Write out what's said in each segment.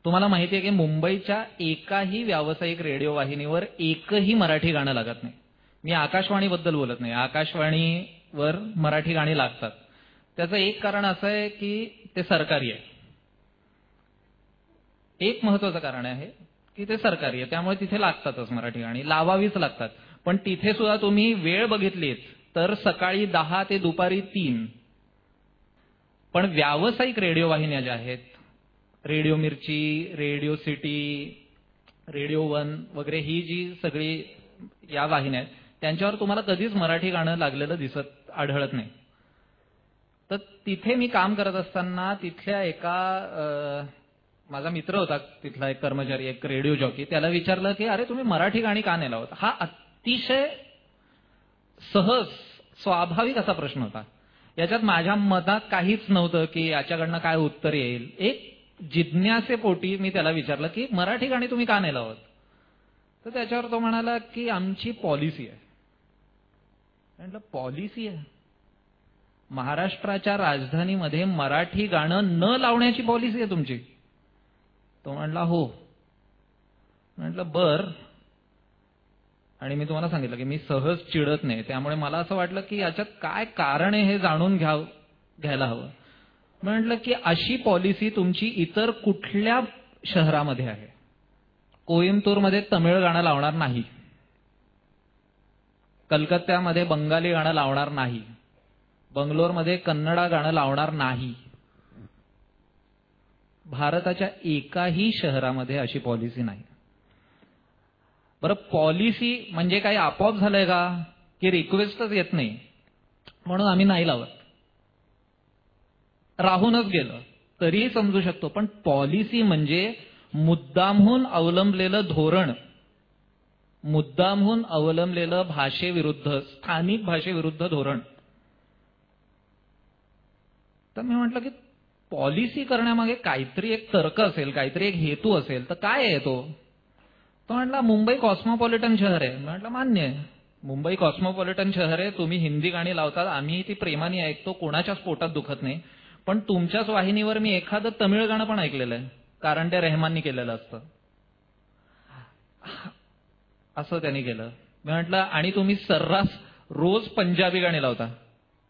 तुम्हाला माहिती आहे की मुंबईच्या एकाही व्यावसायिक रेडिओ वाहिनीवर एकही मराठी गाणं लागत नाही. मी आकाशवाणीबद्दल बोलत नाही, आकाशवाणीवर मराठी गाणी लागतात. त्याचं एक कारण असं आहे की ते सरकारी आहे. एक महत्वाचं कारण आहे की ते सरकारी आहे, त्यामुळे तिथे लागतातच मराठी गाणी, लावावीच लागतात. पण तिथे सुद्धा तुम्ही वेळ बघितलीत तर सकाळी 10 ते दुपारी 3. पण व्यावसायिक रेडिओ वाहिन्या ज्या आहेत, रेडिओ मिर्ची, रेडिओ सिटी, रेडिओ 1 वगैरे, ही जी सगळी या वाहिन्या आहेत, त्यांच्यावर तुम्हाला कधीच मराठी गाणं लागलेलं आढळत नाही. तर तिथे मी काम करत असताना तिथल्या माझा मित्र होता, तिथला एक कर्मचारी, एक रेडिओ जॉकी, त्याला विचारलं की अरे तुम्ही मराठी गाणी का नाही लावत? हा अतिशय सहज स्वाभाविक असा प्रश्न होता. याच्यात माझ्या मनात काहीच नव्हतं की याच्याकडनं काय उत्तर येईल. एक जिज्ञासेपोटी मी त्याला विचारलं की मराठी गाणी तुम्ही का नाही लावत? तर त्याच्यावर तो म्हणाला की आमची पॉलिसी आहे. म्हटलं पॉलिसी आहे? महाराष्ट्राच्या राजधानीमध्ये मराठी गाणं न लावण्याची पॉलिसी आहे तुमची? तो म्हणला हो. म्हटलं बर. आणि मी तुम्हाला सांगितलं की मी सहज चिडत नाही, त्यामुळे मला असं वाटलं की याच्यात काय कारण आहे हे जाणून घ्यायला हवं. म्हटलं की अशी पॉलिसी तुमची इतर कुठल्या शहरामध्ये आहे? कोइंबतूरमध्ये तमिळ गाणं लावणार नाही, कलकत्त्यामध्ये बंगाली गाणं लावणार नाही, बंगलोरमध्ये कन्नडा गाणं लावणार नाही. भारताच्या एकाही शहरामध्ये अशी पॉलिसी नाही. बरं, पॉलिसी म्हणजे काही आपोआप झालंय का की रिक्वेस्टच येत नाही म्हणून आम्ही नाही लावत, राहूनच गेलं तरीही समजू शकतो. पण पॉलिसी म्हणजे मुद्दामहून अवलंबलेलं धोरण, मुद्दामहून अवलंबलेलं भाषेविरुद्ध, स्थानिक भाषेविरुद्ध धोरण. तर मी म्हटलं की पॉलिसी करण्यामागे काहीतरी एक तर्क असेल, काहीतरी एक हेतू असेल, तर काय आहे तो? तो म्हटला मुंबई कॉस्मोपॉलिटन शहर आहे. म्हटलं मान्य आहे, मुंबई कॉस्मोपॉलिटन शहर आहे, तुम्ही हिंदी गाणी लावतात, आम्ही ती प्रेमाने ऐकतो, कोणाच्याच पोटात दुखत नाही. पण तुमच्याच वाहिनीवर मी एखादं तमिळ गाणं पण ऐकलेलं आहे, कारण ते रेहमाननी केलेलं असतं. असं त्यांनी केलं. मी म्हटलं आणि तुम्ही सर्रास रोज पंजाबी गाणी लावता,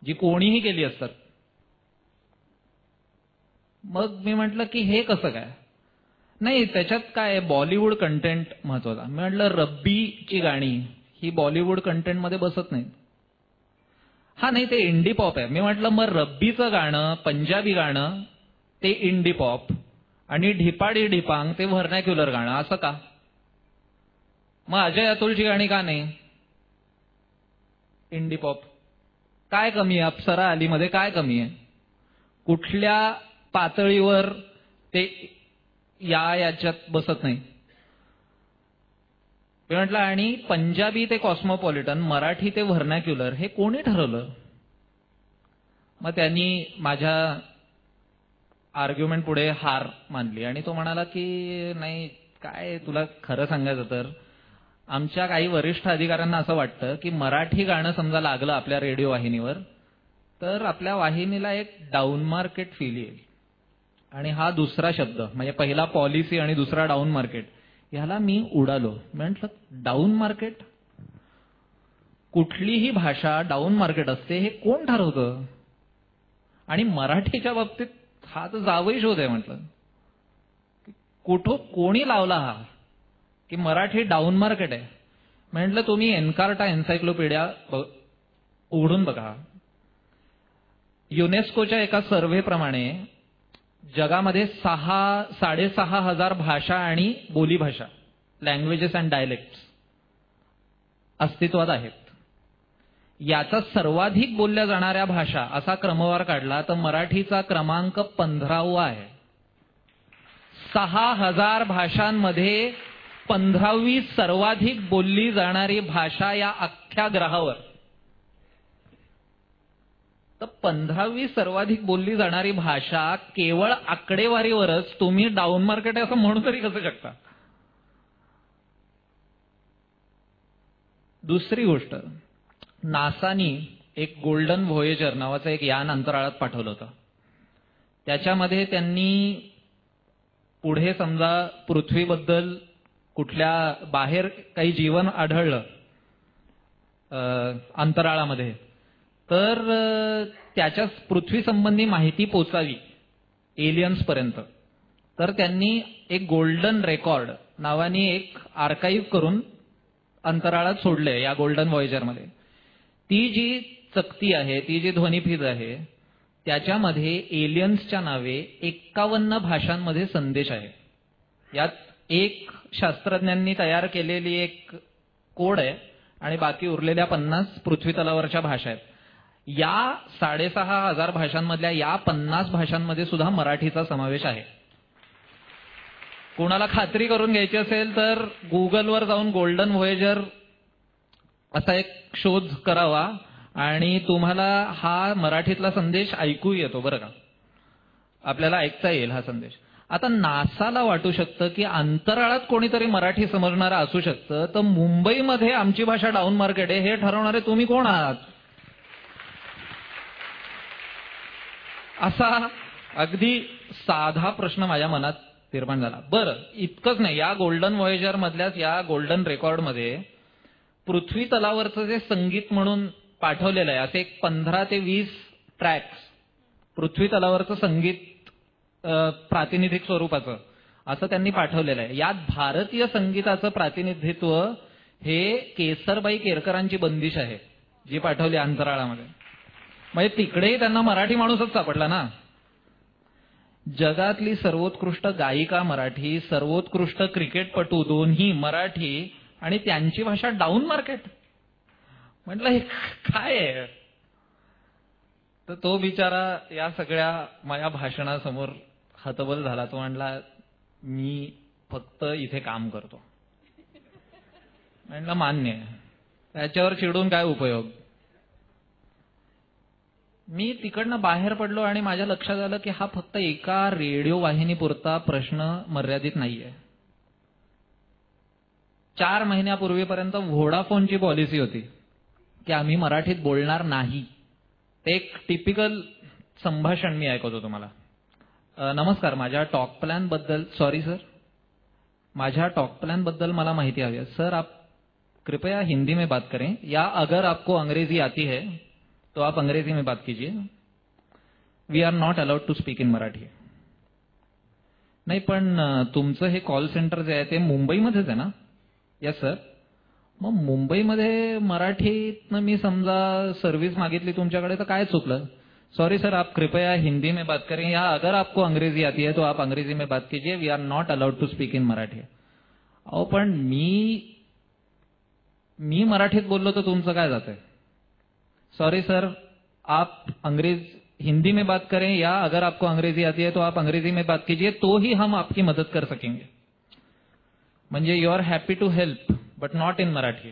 जी कोणीही केली असतात. मग मी म्हटलं की हे कसं काय? नाही, त्याच्यात काय बॉलिवूड कंटेंट महत्वाचा. मी म्हटलं रब्बीची गाणी ही बॉलिवूड कंटेंटमध्ये बसत नाही. हा नाही, ते इंडी पॉप आहे. मी म्हटलं मग रब्बीचं गाणं, पंजाबी गाणं ते इंडी पॉप आणि ढिपाडी ढिपांग ते व्हर्नॅक्युलर गाणं, असं का? मग अजय अतुलची गाणी का नाही इंडी पॉप? काय कमी आहे? अप्सरा अलीमध्ये काय कमी आहे? कुठल्या पातळीवर ते याच्यात बसत नाही? मी म्हटलं आणि पंजाबी ते कॉस्मोपॉलिटन, मराठी ते व्हर्नॅक्युलर हे कोणी ठरवलं? मग त्यांनी माझ्या आर्ग्युमेंट पुढे हार मानली आणि तो म्हणाला की नाही, काय तुला खरं सांगायचं तर आमच्या काही वरिष्ठ अधिकाऱ्यांना असं वाटतं की मराठी गाणं समजा लागलं आपल्या रेडिओ वाहिनीवर तर आपल्या वाहिनीला एक डाऊन मार्केट फील येईल. आणि हा दुसरा शब्द म्हणजे पहिला पॉलिसी आणि दुसरा डाऊन मार्केट, ह्याला मी उडालो. म्हटलं डाऊन मार्केट? कुठलीही भाषा डाऊन मार्केट असते हे कोण ठरवतं? आणि मराठीच्या बाबतीत हा तर जावई शोध आहे. म्हटलं कोणी लावला हा की मराठी डाऊन मार्केट आहे? म्हटलं तुम्ही एन्कार्टा एन्सायक्लोपीडिया उघडून बघा. युनेस्कोच्या एका सर्व्हेप्रमाणे जगामध्ये 6,500 भाषा आणि बोलीभाषा, लँग्वेजेस अँड डायलेक्ट्स अस्तित्वात आहेत. याचा सर्वाधिक बोलल्या जाणाऱ्या भाषा असा क्रमवार काढला तर मराठीचा क्रमांक 15वा आहे. 6,000 भाषांमध्ये 15वी सर्वाधिक बोलली जाणारी भाषा या अख्ख्या ग्रहावर. तर 15वी सर्वाधिक बोलली जाणारी भाषा केवळ आकडेवारीवरच तुम्ही डाऊन मार्केट आहे असं म्हणू तरी कसं शकता? दुसरी गोष्ट, नासानी एक गोल्डन व्होयेजर नावाचं एक यान अंतराळात पाठवलं होतं. त्याच्यामध्ये त्यांनी पुढे समजा पृथ्वीबद्दल कुठल्या बाहेर काही जीवन आढळलं अंतराळामध्ये, तर त्याच्या पृथ्वी संबंधी माहिती पोचावी एलियन्स पर्यंत, तर त्यांनी एक गोल्डन रेकॉर्ड नावाने एक आर्काईव्ह करून अंतराळात सोडले या गोल्डन व्हॉयेजरमध्ये. ती जी चकती आहे, ती जी ध्वनिफीत आहे, त्याच्यामध्ये एलियन्सच्या नावे 51 भाषांमध्ये संदेश आहे. यात एक शास्त्रज्ञांनी तयार केलेली एक कोड आहे आणि बाकी उरलेल्या 50 पृथ्वी तलावरच्या भाषा आहेत. या 6500 भाषांमधल्या या 50 भाषांमध्ये सुद्धा मराठीचा समावेश आहे. कोणाला खात्री करून घ्यायची असेल तर गुगलवर जाऊन गोल्डन व्हॉयेजर असा एक शोध करावा आणि तुम्हाला हा मराठीतला संदेश ऐकू येतो बरं का, आपल्याला ऐकता येईल हा संदेश. आता नासाला वाटू शकतं की अंतराळात कोणीतरी मराठी समजणारा असू शकतं, तर मुंबईमध्ये आमची भाषा डाऊन मार्केट आहे हे ठरवणारे तुम्ही कोण आहात? असा अगदी साधा प्रश्न माझ्या मनात निर्माण झाला. बरं, इतकंच नाही, या गोल्डन व्हॉयेजर मधल्याच या गोल्डन रेकॉर्डमध्ये पृथ्वी तलावरचं जे संगीत म्हणून पाठवलेलं आहे, असे एक 15 ते 20 ट्रॅक्स पृथ्वी तलावरचं संगीत प्रातिनिधिक स्वरूपाचं असं त्यांनी पाठवलेलं आहे. यात भारतीय संगीताचं प्रातिनिधित्व हे केसरबाई केरकरांची बंदिश आहे जी पाठवली अंतराळामध्ये. म्हणजे तिकडेही त्यांना मराठी माणूसच सापडला ना. जगातली सर्वोत्कृष्ट गायिका मराठी, सर्वोत्कृष्ट क्रिकेटपटू दोन्ही मराठी आणि त्यांची भाषा डाऊन मार्केट. म्हटलं हे काय आहे? तर तो बिचारा या सगळ्या माझ्या भाषणासमोर हतबल झाला. तो म्हणला मी फक्त इथे काम करतो. म्हणलं मान्य आहे, त्याच्यावर चिडून काय उपयोग. मी तिकडनं बाहेर पडलो आणि माझ्या लक्षात आलं की हा फक्त एका रेडिओ वाहिनीपुरता प्रश्न मर्यादित नाहीये. 4 महिन्यापूर्वीपर्यंत व्होडाफोनची पॉलिसी होती की आम्ही मराठीत बोलणार नाही. ते एक टिपिकल संभाषण मी ऐकवतो तुम्हाला. नमस्कार, माझ्या टॉक प्लॅन बद्दल, सॉरी सर, माझ्या टॉक प्लॅन बद्दल मला माहिती हवी है सर, आप कृपया हिंदी में बात करें या अगर आपको अंग्रेजी आती है तो आप अंग्रेजी में बात कीजिए, we are not allowed to speak in Marathi. नाही पण तुमचं हे कॉल सेंटर जे आहे ते मुंबईमध्येच आहे ना? Yes sir. मग मुंबईमध्ये मराठीतनं मी समजा सर्व्हिस मागितली तुमच्याकडे तर काय चुकलं? सॉरी सर, आप कृपया हिंदी में बात करें या अगर आपको अंग्रेजी आती है तो आप अंग्रेजी में बात कीजिए, we are not allowed to speak in Marathi. अहो पण मी मराठीत बोललो तर तुमचं काय जातंय? सॉरी सर, आप हिंदी में बात करें या अगर आपको अंग्रेजी आती है तो आप अंग्रेजी में बात कीजिए, तो ही हम आपकी मदद कर सकेंगे. म्हणजे you are happy to help but not in Marathi.